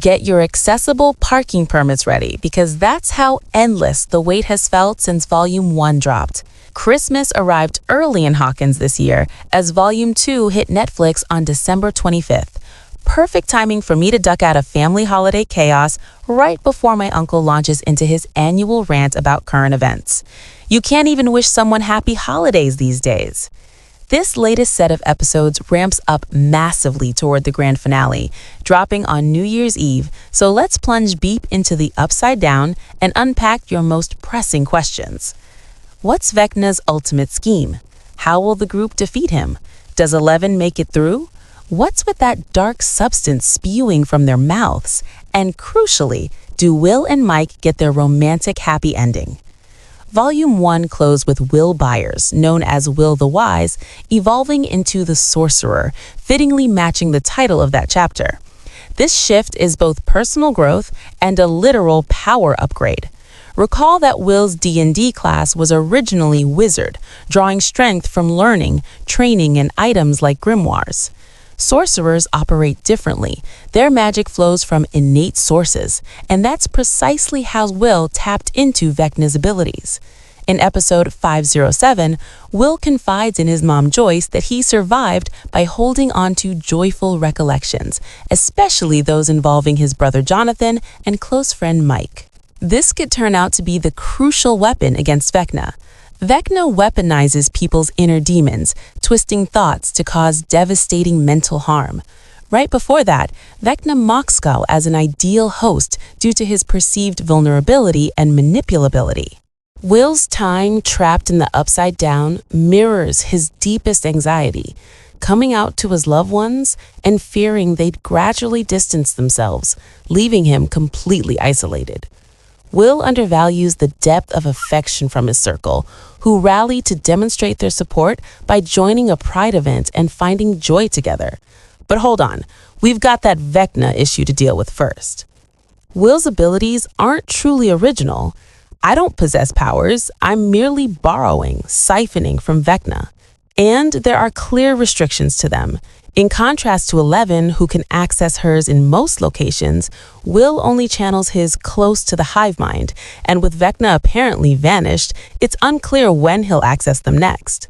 Get your accessible parking permits ready because that's how endless the wait has felt since Volume 1 dropped. Christmas arrived early in Hawkins this year as Volume 2 hit Netflix on December 25th. Perfect timing for me to duck out of family holiday chaos right before my uncle launches into his annual rant about current events. You can't even wish someone happy holidays these days. This latest set of episodes ramps up massively toward the grand finale, dropping on New Year's Eve, so let's plunge deep into the Upside Down and unpack your most pressing questions. What's Vecna's ultimate scheme? How will the group defeat him? Does 11 make it through? What's with that dark substance spewing from their mouths? And crucially, do Will and Mike get their romantic happy ending? Volume 1 closed with Will Byers, known as Will the Wise, evolving into the Sorcerer, fittingly matching the title of that chapter. This shift is both personal growth and a literal power upgrade. Recall that Will's D&D class was originally Wizard, drawing strength from learning, training, and items like grimoires. Sorcerers operate differently. Their magic flows from innate sources, and that's precisely how Will tapped into Vecna's abilities. In episode 507, Will confides in his mom Joyce that he survived by holding on to joyful recollections, especially those involving his brother Jonathan and close friend Mike. This could turn out to be the crucial weapon against Vecna. Vecna weaponizes people's inner demons, twisting thoughts to cause devastating mental harm. Right before that, Vecna mocks Skull as an ideal host due to his perceived vulnerability and manipulability. Will's time trapped in the Upside Down mirrors his deepest anxiety, coming out to his loved ones and fearing they'd gradually distance themselves, leaving him completely isolated. Will undervalues the depth of affection from his circle, who rally to demonstrate their support by joining a pride event and finding joy together. But hold on, we've got that Vecna issue to deal with first. Will's abilities aren't truly original. I don't possess powers, I'm merely borrowing, siphoning from Vecna. And there are clear restrictions to them. In contrast to 11, who can access hers in most locations, Will only channels his close to the hive mind, and with Vecna apparently vanished, it's unclear when he'll access them next.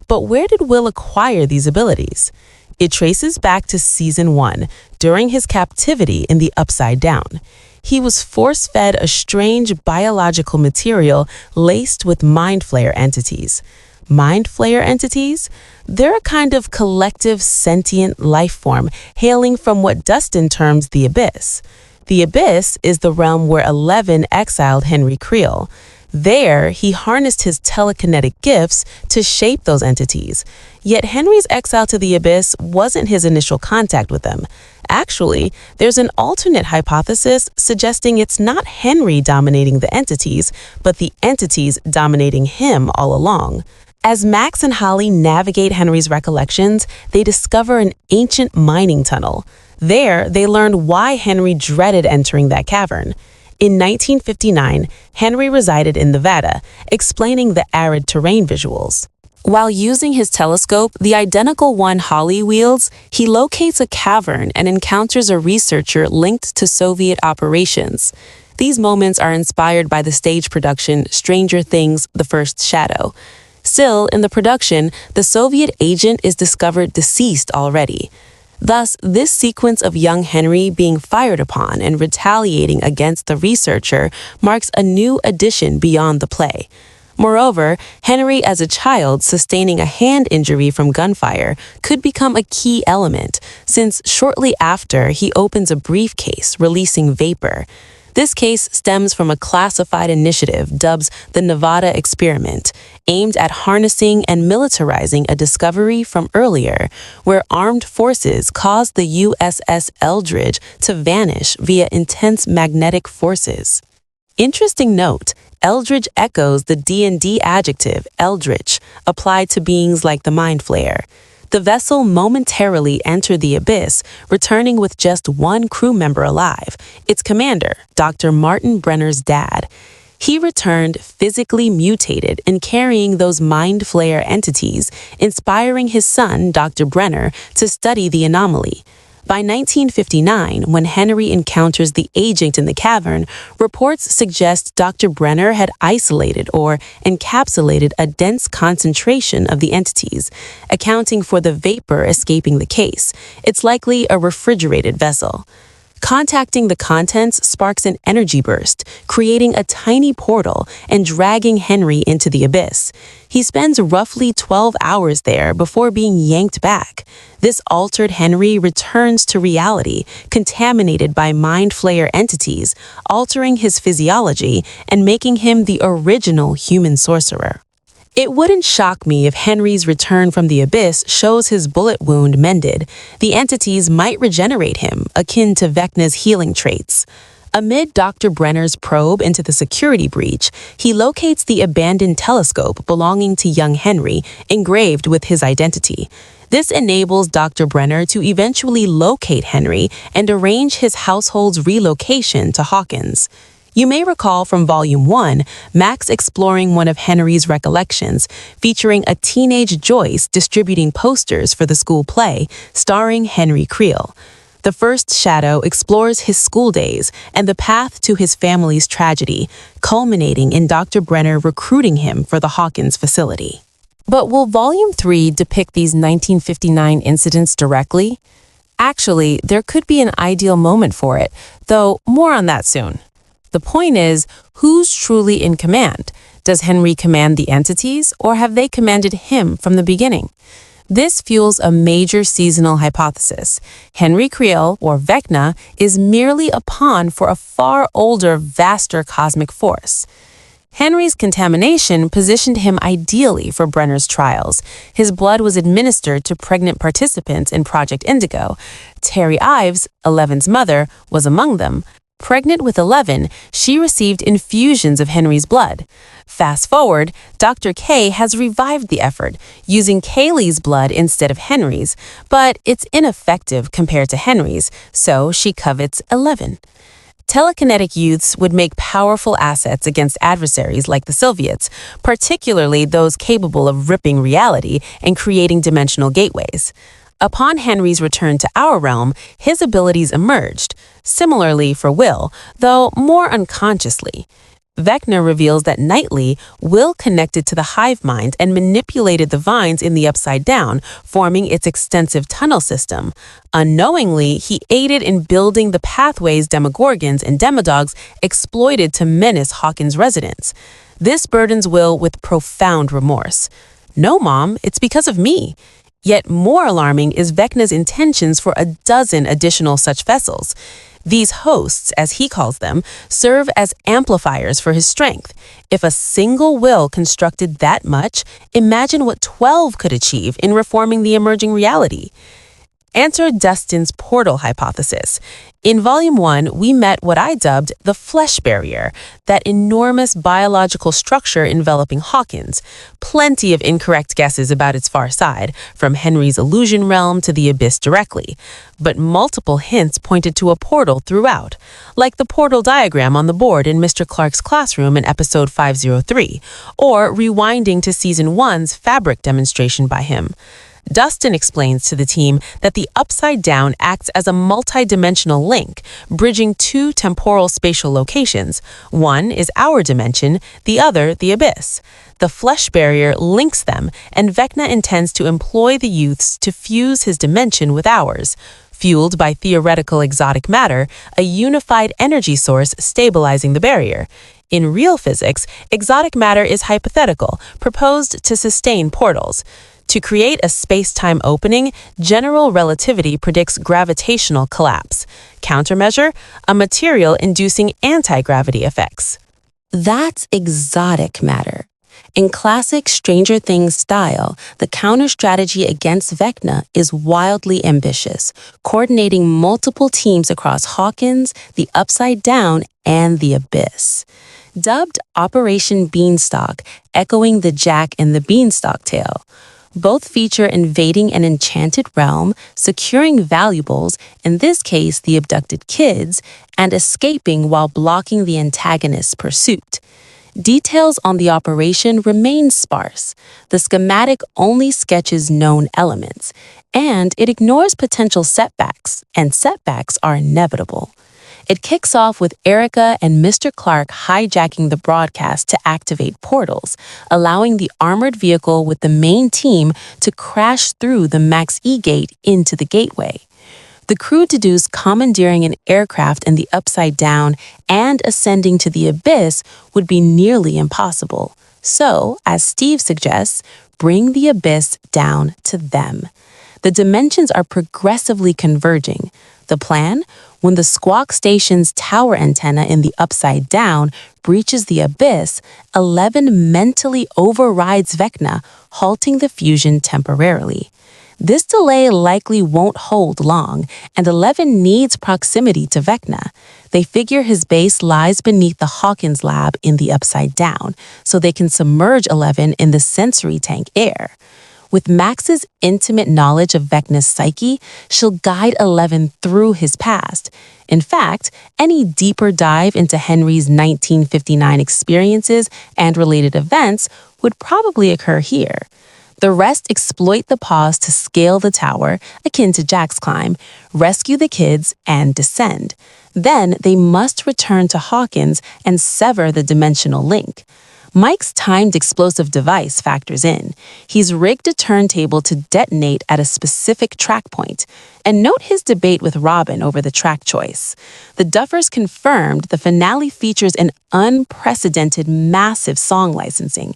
But where did Will acquire these abilities? It traces back to Season 1, during his captivity in the Upside Down. He was force-fed a strange biological material laced with mind flayer entities. Mind flayer entities? They're a kind of collective sentient life form hailing from what Dustin terms the Abyss. The Abyss is the realm where 11 exiled Henry Creel. There, he harnessed his telekinetic gifts to shape those entities. Yet Henry's exile to the Abyss wasn't his initial contact with them. Actually, there's an alternate hypothesis suggesting it's not Henry dominating the entities, but the entities dominating him all along. As Max and Holly navigate Henry's recollections, they discover an ancient mining tunnel. There, they learned why Henry dreaded entering that cavern. In 1959, Henry resided in Nevada, explaining the arid terrain visuals. While using his telescope, the identical one Holly wields, he locates a cavern and encounters a researcher linked to Soviet operations. These moments are inspired by the stage production Stranger Things: The First Shadow. Still, in the production, the Soviet agent is discovered deceased already. Thus, this sequence of young Henry being fired upon and retaliating against the researcher marks a new addition beyond the play. Moreover, Henry as a child sustaining a hand injury from gunfire could become a key element, since shortly after he opens a briefcase releasing vapor. This case stems from a classified initiative dubbed the Nevada Experiment, aimed at harnessing and militarizing a discovery from earlier, where armed forces caused the USS Eldridge to vanish via intense magnetic forces. Interesting note, Eldridge echoes the D&D adjective eldritch, applied to beings like the Mind Flayer. The vessel momentarily entered the Abyss, returning with just one crew member alive, its commander, Dr. Martin Brenner's dad. He returned physically mutated and carrying those Mind Flayer entities, inspiring his son, Dr. Brenner, to study the anomaly. By 1959, when Henry encounters the agent in the cavern, reports suggest Dr. Brenner had isolated or encapsulated a dense concentration of the entities, accounting for the vapor escaping the case. It's likely a refrigerated vessel. Contacting the contents sparks an energy burst, creating a tiny portal and dragging Henry into the abyss. He spends roughly 12 hours there before being yanked back. This altered Henry returns to reality, contaminated by Mind Flayer entities, altering his physiology and making him the original human sorcerer. It wouldn't shock me if Henry's return from the abyss shows his bullet wound mended. The entities might regenerate him, akin to Vecna's healing traits. Amid Dr. Brenner's probe into the security breach, he locates the abandoned telescope belonging to young Henry, engraved with his identity. This enables Dr. Brenner to eventually locate Henry and arrange his household's relocation to Hawkins. You may recall from Volume 1, Max exploring one of Henry's recollections, featuring a teenage Joyce distributing posters for the school play, starring Henry Creel. The first shadow explores his school days and the path to his family's tragedy, culminating in Dr. Brenner recruiting him for the Hawkins facility. But will Volume 3 depict these 1959 incidents directly? Actually, there could be an ideal moment for it, though more on that soon. The point is, who's truly in command? Does Henry command the entities, or have they commanded him from the beginning? This fuels a major seasonal hypothesis. Henry Creel, or Vecna, is merely a pawn for a far older, vaster cosmic force. Henry's contamination positioned him ideally for Brenner's trials. His blood was administered to pregnant participants in Project Indigo. Terry Ives, Eleven's mother, was among them. Pregnant with 11, she received infusions of Henry's blood. Fast forward, Dr. K has revived the effort, using Kaylee's blood instead of Henry's, but it's ineffective compared to Henry's, so she covets 11. Telekinetic youths would make powerful assets against adversaries like the Soviets, particularly those capable of ripping reality and creating dimensional gateways. Upon Henry's return to our realm, his abilities emerged, similarly for Will, though more unconsciously. Vecna reveals that nightly, Will connected to the hive mind and manipulated the vines in the Upside Down, forming its extensive tunnel system. Unknowingly, he aided in building the pathways Demogorgons and Demodogs exploited to menace Hawkins' residents. This burdens Will with profound remorse. "No, Mom, it's because of me." Yet more alarming is Vecna's intentions for a dozen additional such vessels. These hosts, as he calls them, serve as amplifiers for his strength. If a single Will constructed that much, imagine what 12 could achieve in reforming the emerging reality. Answer Dustin's portal hypothesis. In Volume 1, we met what I dubbed the flesh barrier, that enormous biological structure enveloping Hawkins. Plenty of incorrect guesses about its far side, from Henry's illusion realm to the abyss directly. But multiple hints pointed to a portal throughout, like the portal diagram on the board in Mr. Clark's classroom in episode 503, or rewinding to Season 1's fabric demonstration by him. Dustin explains to the team that the Upside Down acts as a multi-dimensional link, bridging two temporal spatial locations. One is our dimension, the other the abyss. The flesh barrier links them, and Vecna intends to employ the youths to fuse his dimension with ours. Fueled by theoretical exotic matter, a unified energy source stabilizing the barrier. In real physics, exotic matter is hypothetical, proposed to sustain portals. To create a space-time opening, general relativity predicts gravitational collapse. Countermeasure, a material inducing anti-gravity effects. That's exotic matter. In classic Stranger Things style, the counter-strategy against Vecna is wildly ambitious, coordinating multiple teams across Hawkins, the Upside Down, and the Abyss. Dubbed Operation Beanstalk, echoing the Jack and the Beanstalk tale. Both feature invading an enchanted realm, securing valuables, in this case the abducted kids, and escaping while blocking the antagonist's pursuit. Details on the operation remain sparse. The schematic only sketches known elements, and it ignores potential setbacks, and setbacks are inevitable. It kicks off with Erica and Mr. Clark hijacking the broadcast to activate portals, allowing the armored vehicle with the main team to crash through the Max E gate into the gateway. The crew deduced commandeering an aircraft in the Upside Down and ascending to the Abyss would be nearly impossible. So, as Steve suggests, bring the Abyss down to them. The dimensions are progressively converging. The plan? When the Squawk Station's tower antenna in the Upside Down breaches the Abyss, 11 mentally overrides Vecna, halting the fusion temporarily. This delay likely won't hold long, and 11 needs proximity to Vecna. They figure his base lies beneath the Hawkins lab in the Upside Down, so they can submerge 11 in the sensory tank air. With Max's intimate knowledge of Vecna's psyche, she'll guide 11 through his past. In fact, any deeper dive into Henry's 1959 experiences and related events would probably occur here. The rest exploit the pause to scale the tower, akin to Jack's climb, rescue the kids, and descend. Then they must return to Hawkins and sever the dimensional link. Mike's timed explosive device factors in. He's rigged a turntable to detonate at a specific track point. And note his debate with Robin over the track choice. The Duffers confirmed the finale features an unprecedented massive song licensing.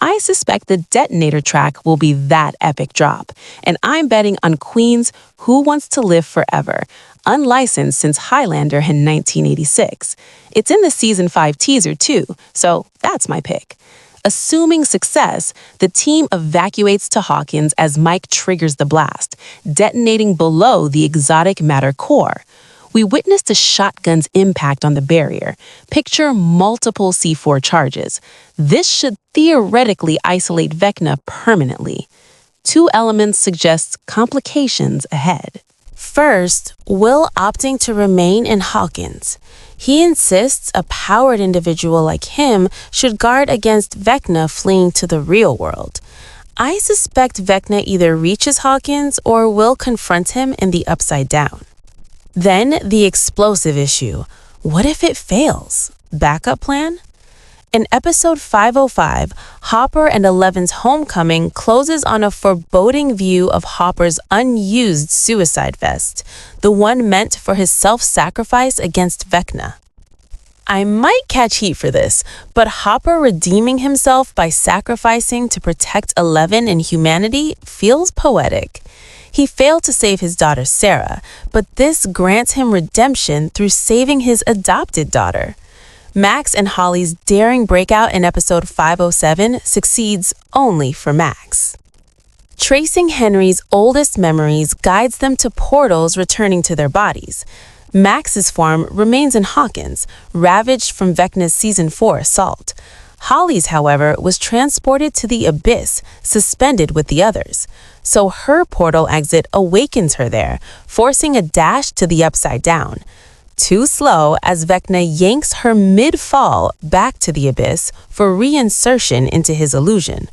I suspect the detonator track will be that epic drop. And I'm betting on Queen's Who Wants to Live Forever, unlicensed since Highlander in 1986. It's in the Season 5 teaser too, so that's my pick. Assuming success, the team evacuates to Hawkins as Mike triggers the blast, detonating below the exotic matter core. We witnessed a shotgun's impact on the barrier. Picture multiple C4 charges. This should theoretically isolate Vecna permanently. Two elements suggest complications ahead. First, Will opting to remain in Hawkins. He insists a powered individual like him should guard against Vecna fleeing to the real world. I suspect Vecna either reaches Hawkins or will confront him in the Upside Down. Then the explosive issue. What if it fails? Backup plan? In episode 505, Hopper and Eleven's homecoming closes on a foreboding view of Hopper's unused suicide vest, the one meant for his self-sacrifice against Vecna. I might catch heat for this, but Hopper redeeming himself by sacrificing to protect 11 and humanity feels poetic. He failed to save his daughter Sarah, but this grants him redemption through saving his adopted daughter. Max and Holly's daring breakout in episode 507 succeeds only for Max. Tracing Henry's oldest memories guides them to portals returning to their bodies. Max's form remains in Hawkins, ravaged from Vecna's Season 4 assault. Holly's, however, was transported to the Abyss, suspended with the others. So her portal exit awakens her there, forcing a dash to the Upside Down. Too slow as Vecna yanks her mid-fall back to the Abyss for reinsertion into his illusion.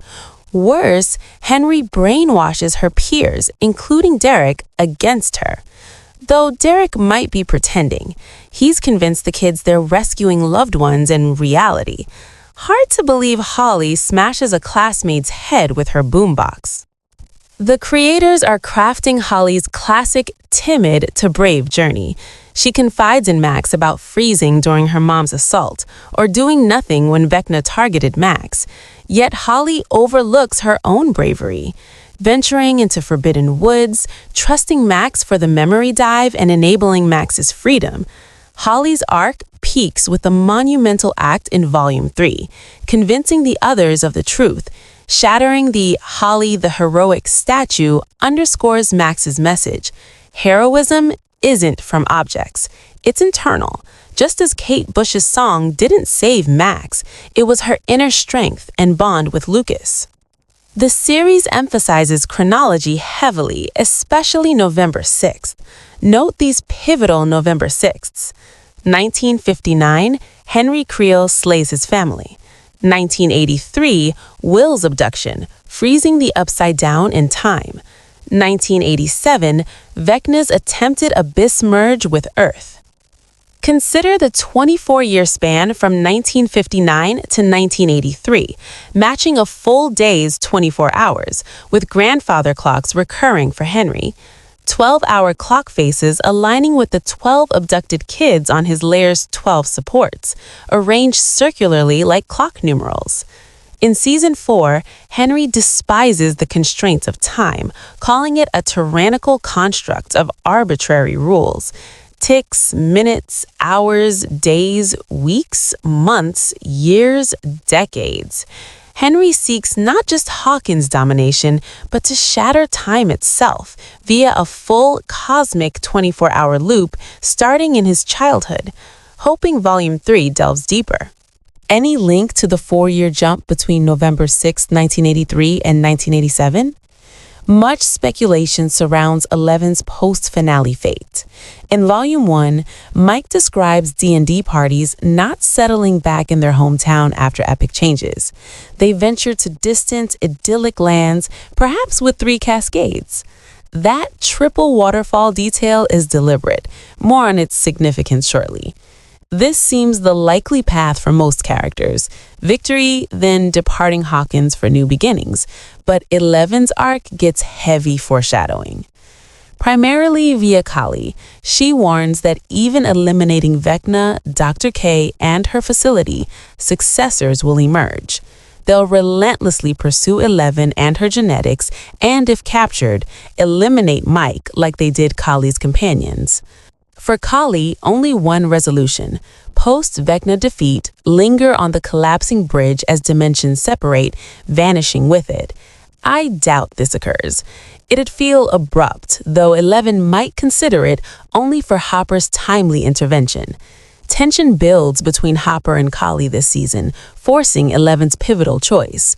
Worse, Henry brainwashes her peers, including Derek, against her. Though Derek might be pretending. He's convinced the kids they're rescuing loved ones in reality. Hard to believe Holly smashes a classmate's head with her boombox. The creators are crafting Holly's classic timid to brave journey. She confides in Max about freezing during her mom's assault, or doing nothing when Vecna targeted Max. Yet Holly overlooks her own bravery, venturing into forbidden woods, trusting Max for the memory dive and enabling Max's freedom. Holly's arc peaks with a monumental act in Volume 3, convincing the others of the truth. Shattering the Holly the Heroic statue underscores Max's message. Heroism isn't from objects. It's internal. Just as Kate Bush's song didn't save Max, it was her inner strength and bond with Lucas. The series emphasizes chronology heavily, especially November 6th. Note these pivotal November 6ths. 1959, Henry Creel slays his family. 1983, Will's abduction, freezing the Upside Down in time. 1987, Vecna's attempted abyss merge with Earth. Consider the 24-year span from 1959 to 1983, matching a full day's 24 hours, with grandfather clocks recurring for Henry. 12-hour clock faces aligning with the 12 abducted kids on his lair's 12 supports, arranged circularly like clock numerals. In Season 4, Henry despises the constraints of time, calling it a tyrannical construct of arbitrary rules. Ticks, minutes, hours, days, weeks, months, years, decades. Henry seeks not just Hawkins' domination, but to shatter time itself via a full cosmic 24-hour loop starting in his childhood, hoping Volume 3 delves deeper. Any link to the 4-year jump between November 6, 1983 and 1987? Much speculation surrounds Eleven's post-finale fate. In Volume 1, Mike describes D&D parties not settling back in their hometown after epic changes. They venture to distant, idyllic lands, perhaps with 3 cascades. That triple waterfall detail is deliberate. More on its significance shortly. This seems the likely path for most characters. Victory, then departing Hawkins for new beginnings. But Eleven's arc gets heavy foreshadowing. Primarily via Kali, she warns that even eliminating Vecna, Dr. K, and her facility, successors will emerge. They'll relentlessly pursue 11 and her genetics, and if captured, eliminate Mike like they did Kali's companions. For Kali, only one resolution. Post-Vecna defeat, linger on the collapsing bridge as dimensions separate, vanishing with it. I doubt this occurs. It'd feel abrupt, though 11 might consider it only for Hopper's timely intervention. Tension builds between Hopper and Kali this season, forcing 11's pivotal choice.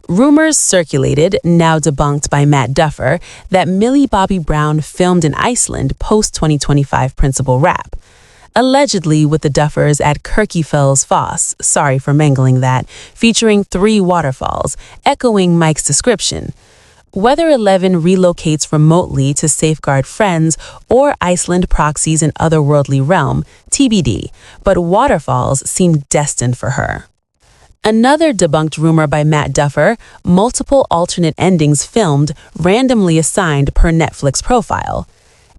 Rumors circulated, now debunked by Matt Duffer, that Millie Bobby Brown filmed in Iceland post-2025 principal wrap. Allegedly with the Duffers at Kirkjufell's Foss, sorry for mangling that, featuring 3 waterfalls, echoing Mike's description. Whether 11 relocates remotely to safeguard friends or Iceland proxies an otherworldly realm, TBD, but waterfalls seem destined for her. Another debunked rumor by Matt Duffer, multiple alternate endings filmed, randomly assigned per Netflix profile.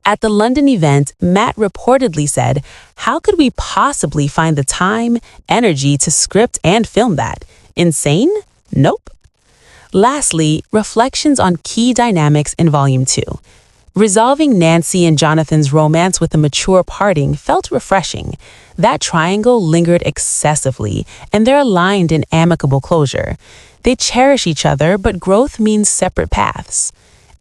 At the London event, Matt reportedly said, "How could we possibly find the time, energy to script and film that? Insane? Nope." Lastly, reflections on key dynamics in Volume 2. Resolving Nancy and Jonathan's romance with a mature parting felt refreshing. That triangle lingered excessively, and they're aligned in amicable closure. They cherish each other, but growth means separate paths.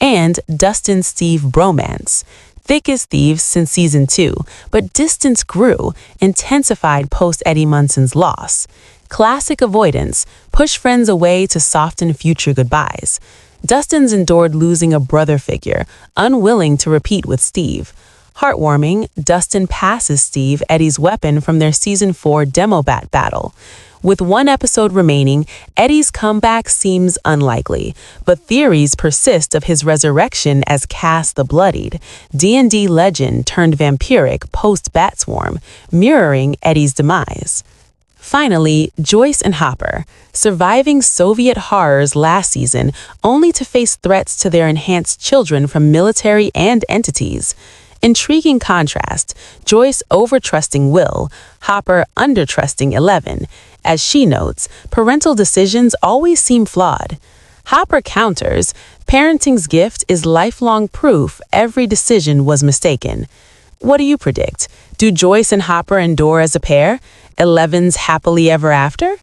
And Dustin-Steve bromance. Thick as thieves since Season 2, but distance grew, intensified post-Eddie Munson's loss. Classic avoidance, push friends away to soften future goodbyes. Dustin's endured losing a brother figure, unwilling to repeat with Steve. Heartwarming, Dustin passes Steve Eddie's weapon from their Season 4 demo bat battle. With 1 episode remaining, Eddie's comeback seems unlikely, but theories persist of his resurrection as Cass the Bloodied, D&D legend turned vampiric post-Batswarm, mirroring Eddie's demise. Finally, Joyce and Hopper, surviving Soviet horrors last season only to face threats to their enhanced children from military and entities. Intriguing contrast, Joyce over-trusting Will, Hopper under-trusting 11. As she notes, parental decisions always seem flawed. Hopper counters, parenting's gift is lifelong proof every decision was mistaken. What do you predict? Do Joyce and Hopper endure as a pair? 11's happily ever after?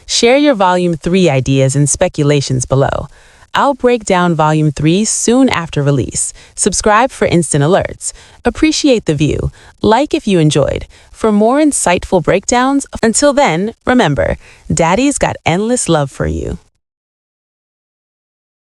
Share your Volume 3 ideas and speculations below. I'll break down Volume 3 soon after release. Subscribe for instant alerts. Appreciate the view. Like if you enjoyed. For more insightful breakdowns, until then, remember, Daddy's got endless love for you.